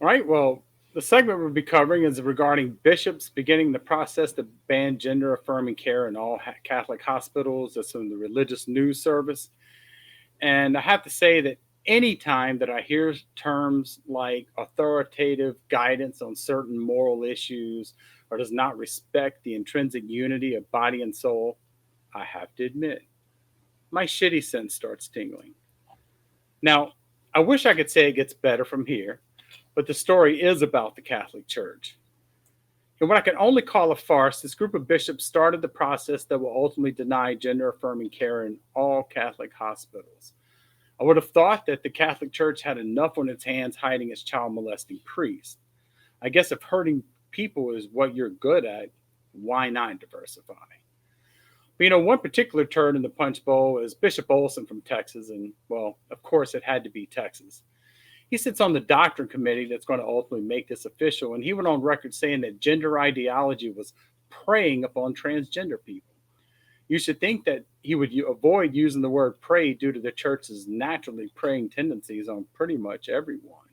All right, well, the segment we'll be covering is regarding bishops beginning the process to ban gender affirming care in all Catholic hospitals. That's in the religious news service. And I have to say that anytime that I hear terms like authoritative guidance on certain moral issues or does not respect the intrinsic unity of body and soul, I have to admit, my shitty sense starts tingling. Now, I wish I could say it gets better from here, but the story is about the Catholic Church. In what I can only call a farce, this group of bishops started the process that will ultimately deny gender affirming care in all Catholic hospitals. I would have thought that the Catholic Church had enough on its hands hiding its child molesting priests. I guess if hurting people is what you're good at, why not diversify? But one particular turd in the punch bowl is Bishop Olson from Texas, and well, of course, it had to be Texas. He sits on the doctrine committee that's going to ultimately make this official, and he went on record saying that gender ideology was preying upon transgender people. You should think that he would avoid using the word prey due to the church's naturally preying tendencies on pretty much everyone.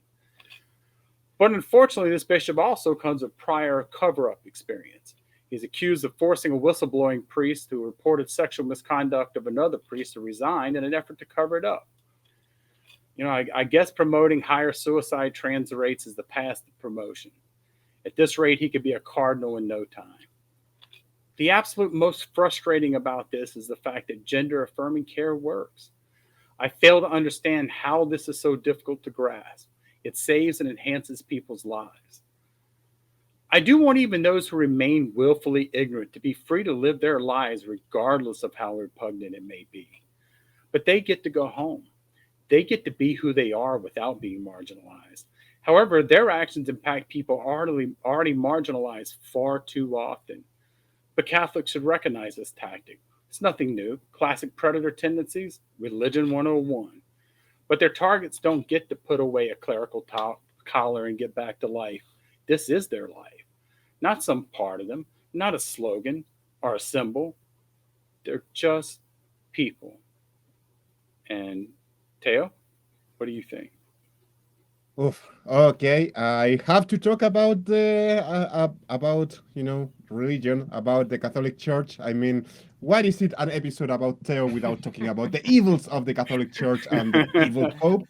But unfortunately, this bishop also comes with prior cover up experience. He's accused of forcing a whistleblowing priest who reported sexual misconduct of another priest to resign in an effort to cover it up. I guess promoting higher suicide trans rates is the path to promotion. At this rate, he could be a cardinal in no time. The absolute most frustrating about this is the fact that gender affirming care works. I fail to understand how this is so difficult to grasp. It saves and enhances people's lives. I do want even those who remain willfully ignorant to be free to live their lives regardless of how repugnant it may be. But they get to go home. They get to be who they are without being marginalized. However, their actions impact people already marginalized far too often. But Catholics should recognize this tactic. It's nothing new. Classic predator tendencies, religion 101. But their targets don't get to put away a clerical collar and get back to life. This is their life, not some part of them, not a slogan or a symbol. They're just people. And Teo, what do you think? Oof. Okay, I have to talk about the about religion, about the Catholic Church. I mean, what is it an episode about Theo without talking about the evils of the Catholic Church and the evil Pope?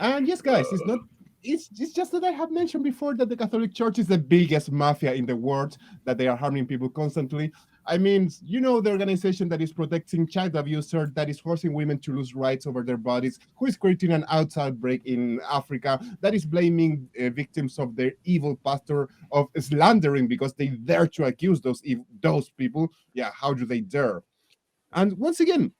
And yes, guys, it's not. It's just that I have mentioned before that the Catholic Church is the biggest mafia in the world, that they are harming people constantly. I mean, the organization that is protecting child abuser, that is forcing women to lose rights over their bodies, who is creating an outbreak in Africa, that is blaming victims of their evil pastor of slandering because they dare to accuse those people. Yeah, how do they dare? And once again,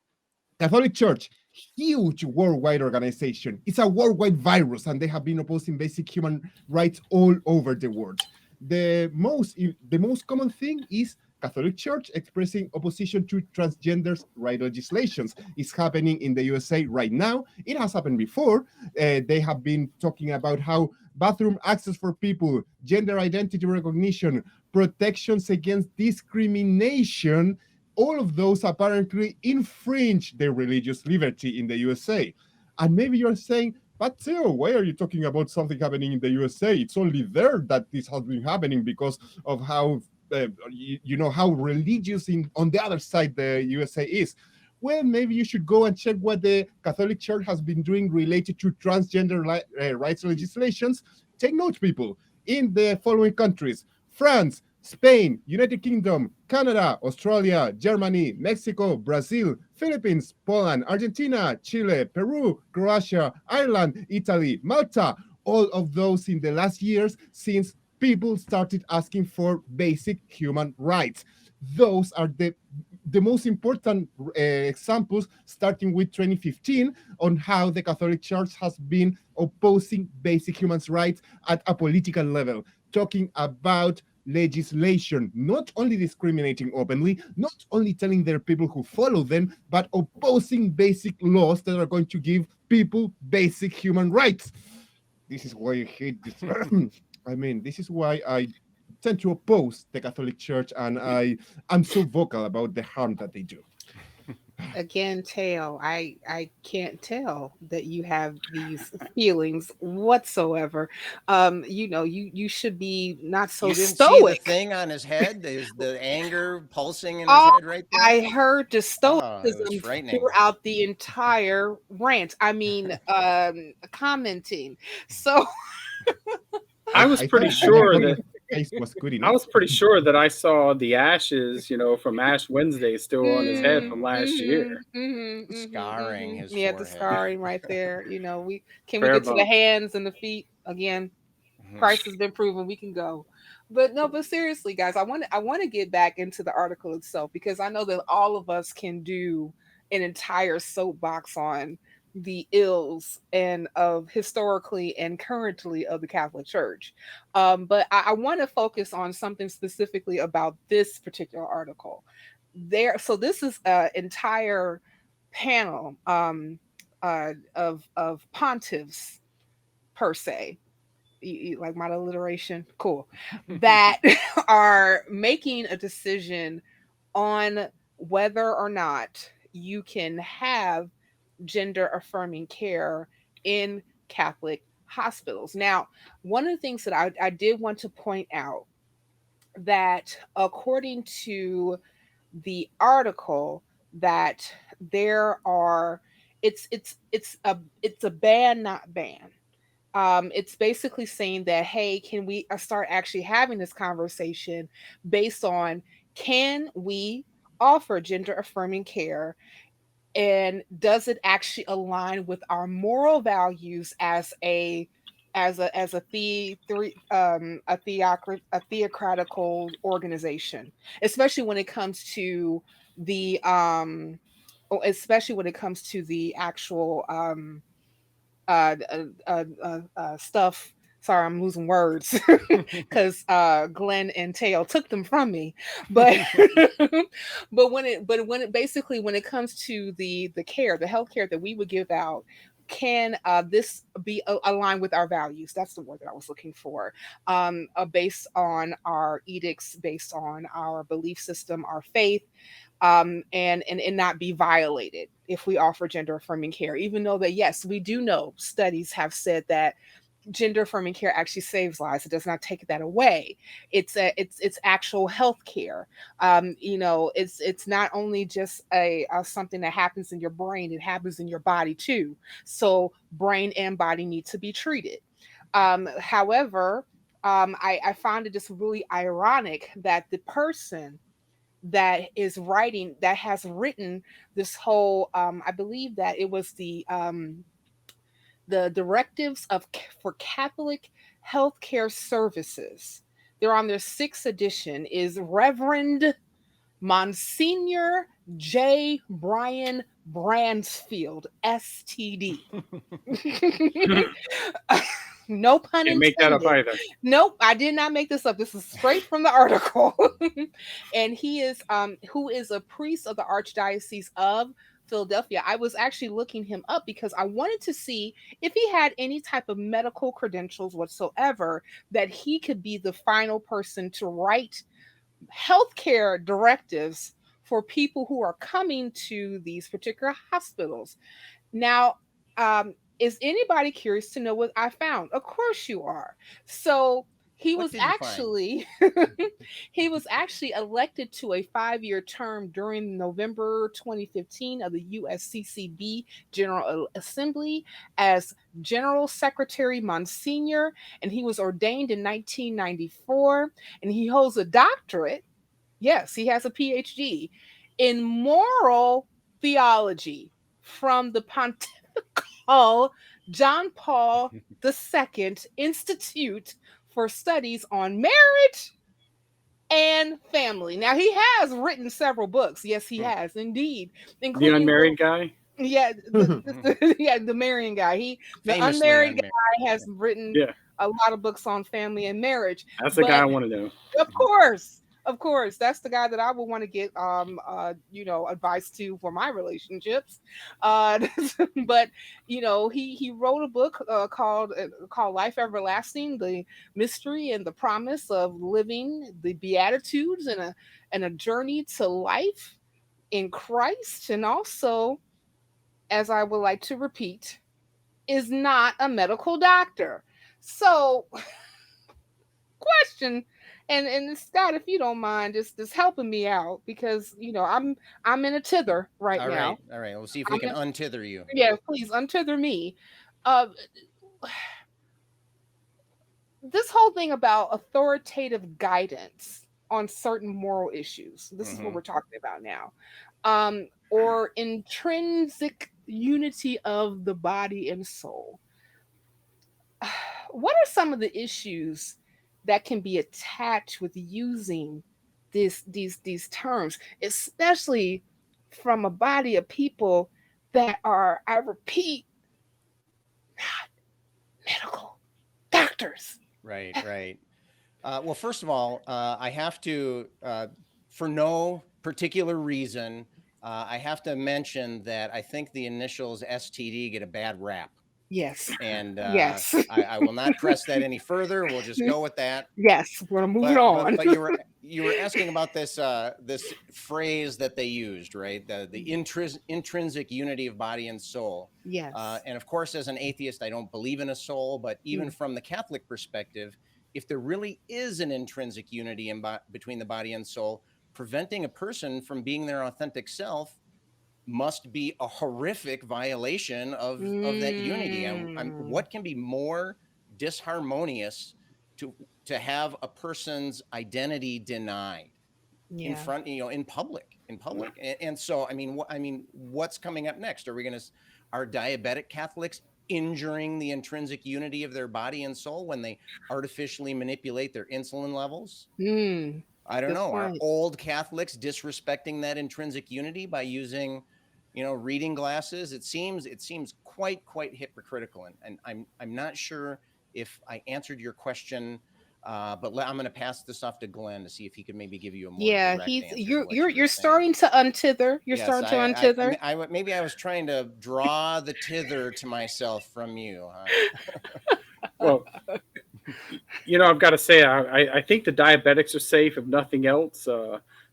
Catholic Church, huge worldwide organization. It's a worldwide virus, and they have been opposing basic human rights all over the world. The most common thing is Catholic Church expressing opposition to transgenders right legislations. It's happening in the USA right now. It has happened before. They have been talking about how bathroom access for people, gender identity recognition, protections against discrimination, all of those apparently infringe their religious liberty in the USA. And maybe you're saying, but Theo, why are you talking about something happening in the USA? It's only there that this has been happening because of how how religious on the other side the USA is. Well, maybe you should go and check what the Catholic Church has been doing related to transgender rights legislations. Take note, people, in the following countries: France, Spain, United Kingdom, Canada, Australia, Germany, Mexico, Brazil, Philippines, Poland, Argentina, Chile, Peru, Croatia, Ireland, Italy, Malta. All of those in the last years since people started asking for basic human rights. Those are the most important examples, starting with 2015, on how the Catholic Church has been opposing basic human rights at a political level, talking about legislation, not only discriminating openly, not only telling their people who follow them, but opposing basic laws that are going to give people basic human rights. This is why I hate this. I mean, this is why I tend to oppose the Catholic Church, and I'm so vocal about the harm that they do. Again, Teo, I can't tell that you have these feelings whatsoever. You should be not so You didn't see the stoic. thing on his head? There's the anger pulsing in his All head right there. I heard the Oh, it was stoicism frightening. throughout the entire rant. I mean, commenting. So I was I pretty thought the sure look that on his face was good I enough. was pretty sure that I saw the ashes, from Ash Wednesday still on his head from last year. Scarring his Yeah, the forehead. scarring right there. We Fair get to the bump. hands and the feet again. Christ has been proven. We can go. But no, but seriously, guys, I want to get back into the article itself because I know that all of us can do an entire soapbox on the ills and of historically and currently of the Catholic Church. But I want to focus on something specifically about this particular article. So this is an entire panel of pontiffs per se, you like my alliteration, cool, that are making a decision on whether or not you can have gender affirming care in Catholic hospitals. Now, one of the things that I did want to point out that according to the article that there are it's a ban not ban. It's basically saying that, hey, can we start actually having this conversation based on, can we offer gender affirming care, and does it actually align with our moral values as a theocratical organization, especially when it comes to the especially when it comes to the actual stuff. Sorry, I'm losing words because Glenn and Teo took them from me. But but when it basically when it comes to the care, the health care that we would give out, can this be aligned with our values? That's the word that I was looking for. Based on our edicts, based on our belief system, our faith, and not be violated if we offer gender affirming care, even though that, yes, we do know studies have said that gender affirming care actually saves lives. It does not take that away. It's actual health care. It's not only just a something that happens in your brain, it happens in your body too. So brain and body need to be treated. However, I found it just really ironic that the person that has written this whole, I believe that it was the directives for Catholic healthcare services. They're on their sixth edition. Is Reverend Monsignor J. Brian Bransfield, STD. No pun Can't make that up intended. either. Nope, I did not make this up. This is straight from the article. And he is who is a priest of the Archdiocese of Philadelphia. I was actually looking him up because I wanted to see if he had any type of medical credentials whatsoever that he could be the final person to write healthcare directives for people who are coming to these particular hospitals. Now, is anybody curious to know what I found? Of course you are. So he What was did you find? actually he was actually elected to a 5-year term during November 2015 of the USCCB General Assembly as General Secretary Monsignor, and he was ordained in 1994, and he holds a doctorate. Yes, he has a PhD in moral theology from the Pontifical John Paul II Institute for Studies on Marriage and Family. Now, he has written several books. Yes, he has indeed, The including the unmarried guy. yeah, yeah, the marrying guy. The Famously unmarried unmarried. guy has Yeah. written Yeah, a lot of books on family and marriage. that's the guy But I want to know. of course, of course, that's the guy that I would want to get advice to for my relationships. Uh but he wrote a book called Life Everlasting: The Mystery and the Promise of Living the Beatitudes and a journey to life. in Christ, and also, as I would like to repeat, is not a medical doctor. So, question, and Scott, if you don't mind, just helping me out, because I'm in a tither right All now. right, all right. We'll see if we I'm can in, untether you. yeah, please untether me. Uh, this whole thing about authoritative guidance on certain moral issues. This is what we're talking about now. Or intrinsic unity of the body and soul. What are some of the issues that can be attached with using these terms, especially from a body of people that are, I repeat, not medical doctors? Right, right. Well, first of all, I have to, for no particular reason, I have to mention that I think the initials STD get a bad rap. Yes. And Yes. I will not press that any further. We'll just go with that. Yes, we're moving on. But you were asking about this phrase that they used, right? The intrinsic unity of body and soul. Yes. And of course, as an atheist, I don't believe in a soul. But even from the Catholic perspective, if there really is an intrinsic unity between the body and soul, preventing a person from being their authentic self must be a horrific violation of that unity. And what can be more disharmonious to have a person's identity denied in front, in public, and so I mean, what's coming up next? Are diabetic Catholics injuring the intrinsic unity of their body and soul when they artificially manipulate their insulin levels? I don't know. Are old Catholics disrespecting that intrinsic unity by using, reading glasses? It seems quite hypocritical, and I'm not sure if I answered your question, but I'm going to pass this off to Glenn to see if he could maybe give you a more direct answer. You're starting to untither. You're starting to untither. Maybe I was trying to draw the tither to myself from you. Well, I've got to say, I think the diabetics are safe, if nothing else.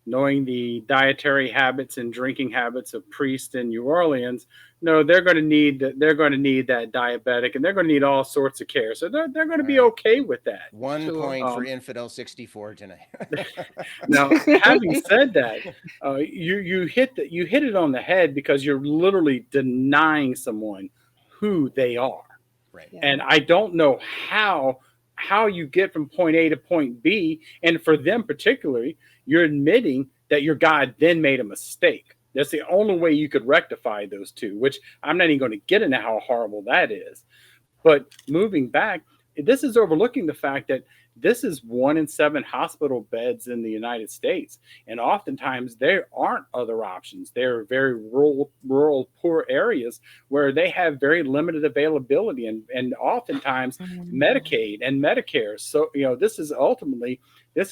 Knowing the dietary habits and drinking habits of priests in New Orleans, no, they're going to need that diabetic, and they're going to need all sorts of care. So they're going to be okay with that. 1 point for Infidel 64 tonight. Now, having said that, you hit it on the head, because you're literally denying someone who they are. Right. Yeah. And I don't know how you get from point A to point B. And for them particularly, you're admitting that your God then made a mistake. That's the only way you could rectify those two, which I'm not even going to get into how horrible that is. But moving back, this is overlooking the fact that this is 1 in 7 hospital beds in the United States. And oftentimes there aren't other options. There are very rural, poor areas where they have very limited availability, and oftentimes Medicaid and Medicare. So, this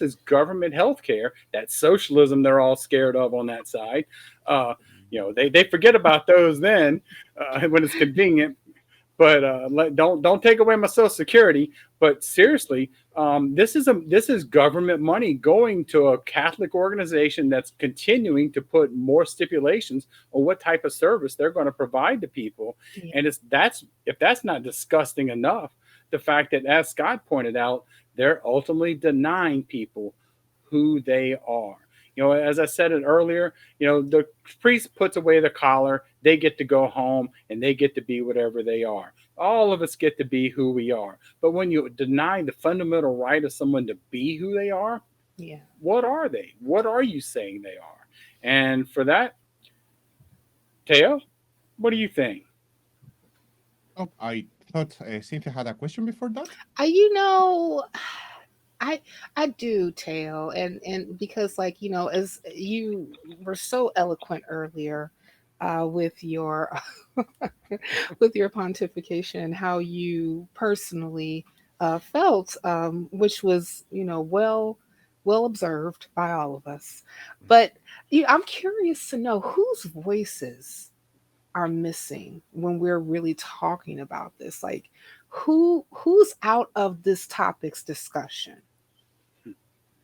is government health care. That socialism they're all scared of on that side. They forget about those then when it's convenient. But don't take away my Social Security. But seriously, this is government money going to a Catholic organization that's continuing to put more stipulations on what type of service they're going to provide to people. Yeah. And if that's not disgusting enough, the fact that, as Scott pointed out, they're ultimately denying people who they are. As I said it earlier, the priest puts away the collar, they get to go home, and they get to be whatever they are. All of us get to be who we are. But when you deny the fundamental right of someone to be who they are, what are they? What are you saying they are? And for that, Teo, what do you think? Oh, I thought Cynthia had a question before that. I do, Teo, and because, as you were so eloquent earlier with your with your pontification, how you personally felt, which was well observed by all of us. But I'm curious to know whose voices are missing when we're really talking about this. Who's out of this topic's discussion?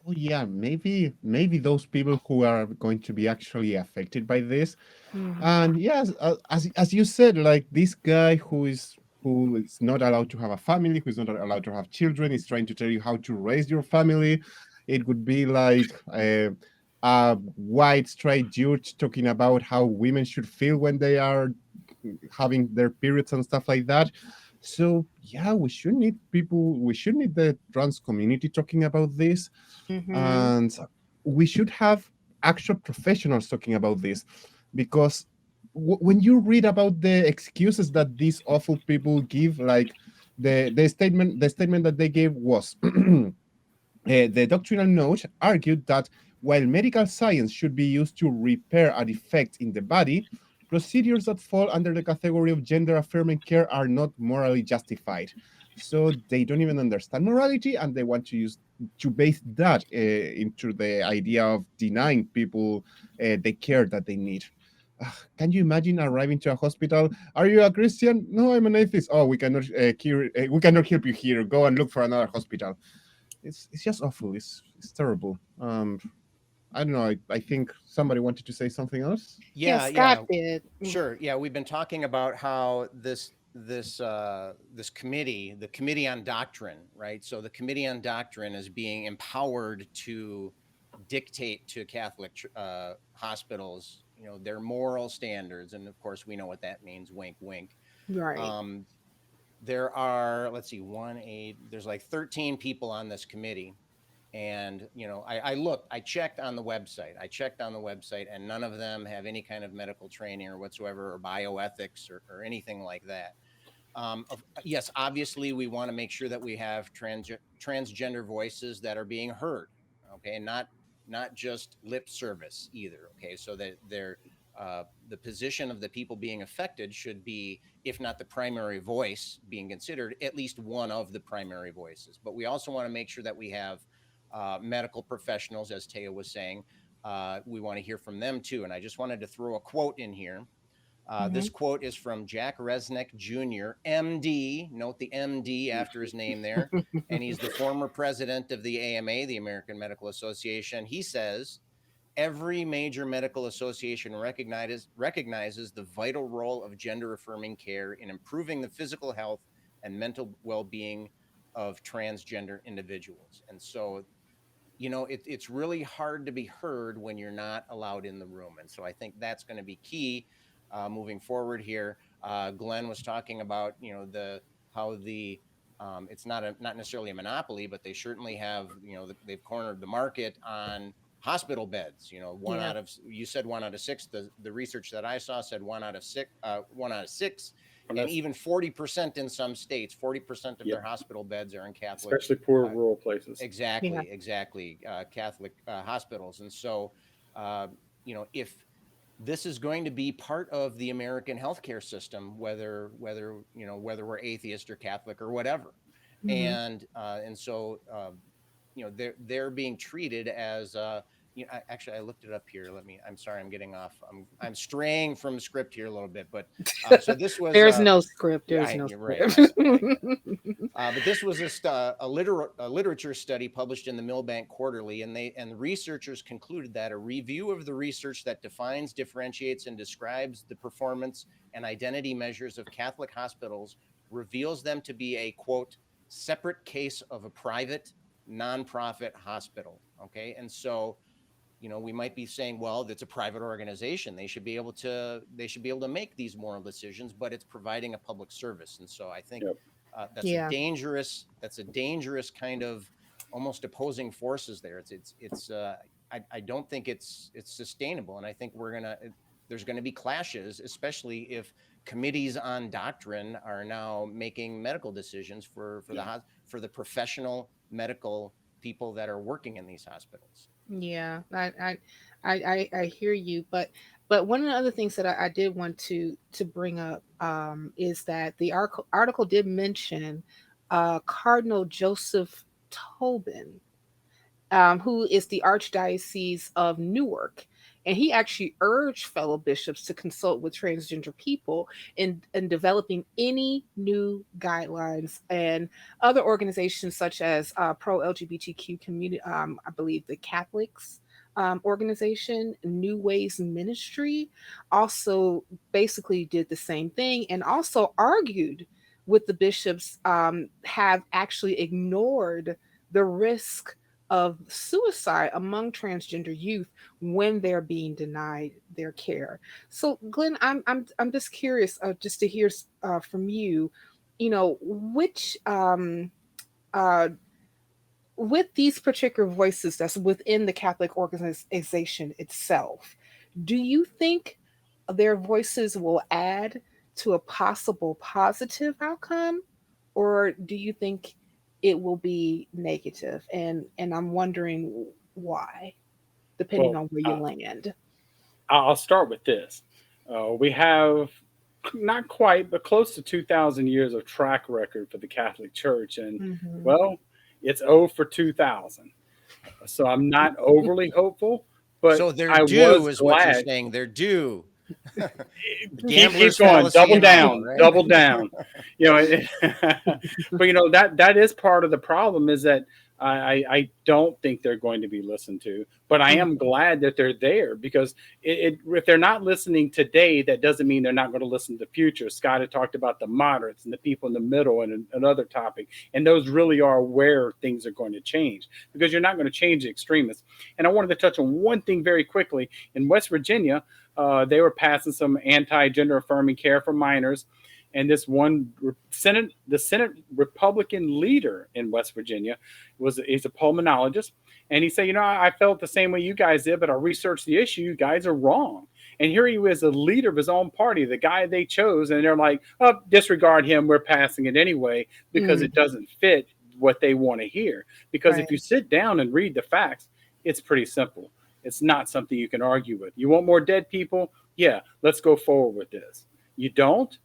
Oh yeah, maybe those people who are going to be actually affected by this. Mhm. And yes, as you said, like this guy who is not allowed to have a family, who is not allowed to have children, is trying to tell you how to raise your family. It would be like a white straight dude talking about how women should feel when they are having their periods and stuff like that. So yeah, we should need the trans community talking about this, Mhm. and we should have actual professionals talking about this, because when you read about the excuses that these awful people give, like the statement that they gave was the doctrinal note argued that while medical science should be used to repair a defect in the body, procedures that fall under the category of gender affirming care are not morally justified. So they don't even understand morality, and they want to base that into the idea of denying people the care that they need. Can you imagine arriving to a hospital? Are you a Christian? No, I'm an atheist. Oh, we cannot help you here. Go and look for another hospital. It's just awful. It's terrible. I don't know. I think somebody wanted to say something else. Yeah, Yeah, Scott yeah, did. sure. Yeah, we've been talking about how this committee, the Committee on Doctrine, right? So the Committee on Doctrine is being empowered to dictate to Catholic hospitals, their moral standards, and of course we know what that means. Wink, wink. Right. Um, there are, let's see, one, eight. There's like 13 people on this committee, and I checked on the website. And none of them have any kind of medical training or whatsoever, or bioethics or anything like that. Yes, obviously we want to make sure that we have transgender voices that are being heard, okay, and not just lip service either, okay, so that the position of the people being affected should be, if not the primary voice being considered, at least one of the primary voices. But we also want to make sure that we have medical professionals, as Teo was saying. We want to hear from them too. And I just wanted to throw a quote in here. This Mhm. quote is from Jack Resnick Jr., MD. Note the MD after his name there. And he's the former president of the AMA, the American Medical Association. He says, every major medical association recognizes the vital role of gender affirming care in improving the physical health and mental well-being of transgender individuals. And so, it's really hard to be heard when you're not allowed in the room. And so I think that's going to be key moving forward here. Glenn was talking about, the how the it's not necessarily a monopoly, but they certainly have, they've cornered the market on hospital beds. Yeah. You said 1 out of 6. The research that I saw said 1 out of 6, 1 out of 6, And and that's, even 40% in some states. 40% of yep, their hospital beds are in Catholic. especially poor Uh, rural places. Yeah. exactly. Catholic hospitals. And so, if this is going to be part of the American healthcare system, whether we're atheist or Catholic or whatever, Mhm. and so they're being treated as actually I looked it up here. I'm sorry, I'm getting off. I'm straying from the script here a little bit, but so this was There's no script. yeah, There's no you're right. script. I get it. But this was a literature study published in the Millbank Quarterly, and the researchers concluded that a review of the research that defines, differentiates, and describes the performance and identity measures of Catholic hospitals reveals them to be a, quote, separate case of a private nonprofit hospital. Okay, and so we might be saying, well, it's a private organization, they should be able to make these moral decisions, but it's providing a public service. And so I think Yep. Yeah. that's a dangerous kind of almost opposing forces there. I don't think it's sustainable, and I think there's gonna be clashes, especially if committees on doctrine are now making medical decisions for the professional medical people that are working in these hospitals. Yeah. I hear you, but one of the other things that I did want to bring up is that the article did mention Cardinal Joseph Tobin, who is the Archdiocese of Newark. And he actually urged fellow bishops to consult with transgender people in developing any new guidelines. And other organizations such as pro LGBTQ community, I believe the Catholics organization, New Ways Ministry, also basically did the same thing and also argued with the bishops, have actually ignored the risk of suicide among transgender youth when they're being denied their care. So, Glenn, I'm just curious, just to hear from you, which uh, with these particular voices that's within the Catholic organization itself, do you think their voices will add to a possible positive outcome, or do you think it will be negative? And I'm wondering why, depending Well, on where you land. I'll start with this. We have not quite, but close to 2,000 years of track record for the Catholic Church. And, Hmm. well, it's 0 for 2,000. So I'm not overly hopeful, but So they're I due, was is what you're glad. saying. They're due. Keep Gambler's going, fallacy and all, right? double down. But that is part of the problem, is that I don't think they're going to be listened to, but I am glad that they're there, because if they're not listening today, that doesn't mean they're not going to listen to the future. Scott had talked about the moderates and the people in the middle, and another topic, and those really are where things are going to change, because you're not going to change the extremists. And I wanted to touch on one thing very quickly. In West Virginia, they were passing some anti-gender affirming care for minors, and this one the Senate Republican leader in West Virginia he's a pulmonologist, and he said, I felt the same way you guys did, but I researched the issue. You guys are wrong. And here he was, a leader of his own party, the guy they chose, and they're like, oh, disregard him. We're passing it anyway because it doesn't fit what they want to hear. Because if Right. you sit down and read the facts, it's pretty simple. It's not something you can argue with. You want more dead people? Yeah, let's go forward with this. You don't?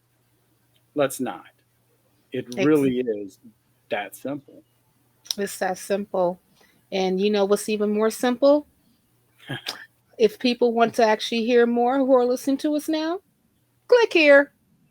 Let's not. It Ex- really is that simple. It's that simple. And you know what's even more simple? If people want to actually hear more who are listening to us now, click here.